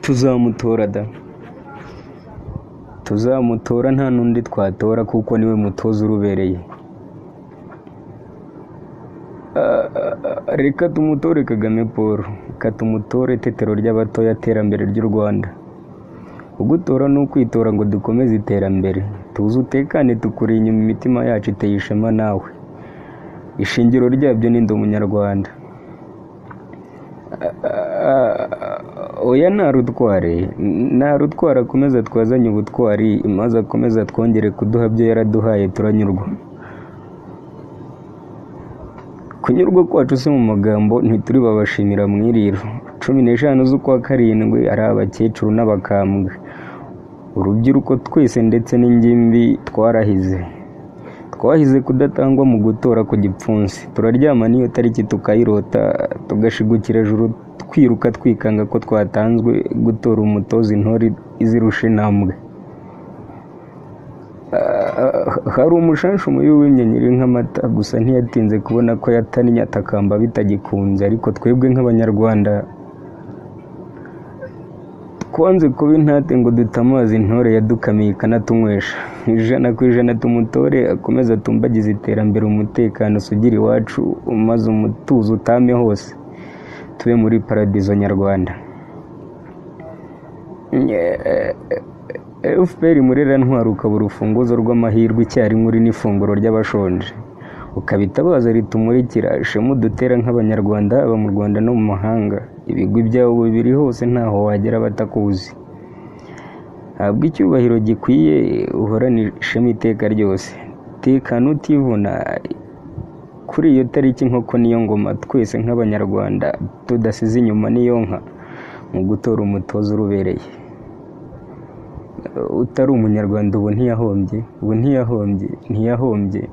tuzamutora da, tuzamutora nta n'undi twatora kuko niwe mutoza urubereye. Reka tumutore Kagame Paul, reka tumutore tetero ry'abatoya, terambere ry'u Rwanda. Ugutora ni ukwitora ngo dukomeze iterambere, tuze utekane, tukuri inyuma, imitima yacu iteye ishema nawe, ishingiro ryabyo ni ndi umunyarwanda. Oya ntarutwara, akomeza twazanye ubutwari, maze akomeza twongere kuduha byo yaraduhaye, turanyurwa. Kunyurwa kwacu si mu magambo, ntituri babashimira mwiriro. 15 z'ukwa karindwi ari abakecuru n'abakambwe, urubyiruko twese ndetse n'ingimbi twahize kudatangwa mu gutora ku gipfunsi. Turaryama n'iyo tariki tukayirota, tugashigukira ejuru twiruka twikanga ko twatanzwe gutora umutoza intore izirusha intambwe. Hari umushanshu mubi wimye nyiri nk'amata, gusa ntiyatinze kubona ko yatannye atakamba bitagikunze. Ariko twebwe nk'abanyarwanda twanze kuba intate ngo dutamaze intore yadukamiye ikanatunywesha. 100% tumutore, akomeza tumbagize iterambere, umutekano usugira iwacu, maze umutuzo utame hose, tube muri paradizo nyarwanda. FPR murera ntwara, ukaba urufunguzo rw'amahirwe icyarimwe, uri n'ifunguro ry'abashonje, ukabitabaza ritumurikira, ishema dutera nk'abanyarwanda, haba mu Rwanda no mu mahanga. Ibigwi byawo bibiri hose ntaho wagera batakuzi. Habwa icyubahiro gikwiye, uhorane ishema iteka ryose, tekana utivuna. Kuri iyo tariki inkoko niyo ngoma, twese nk'abanyarwanda tudasize inyuma niyo nka, mu gutora umutoza urubereye. Utari umunyarwanda ubu ntiyahombye, ntiyahombye.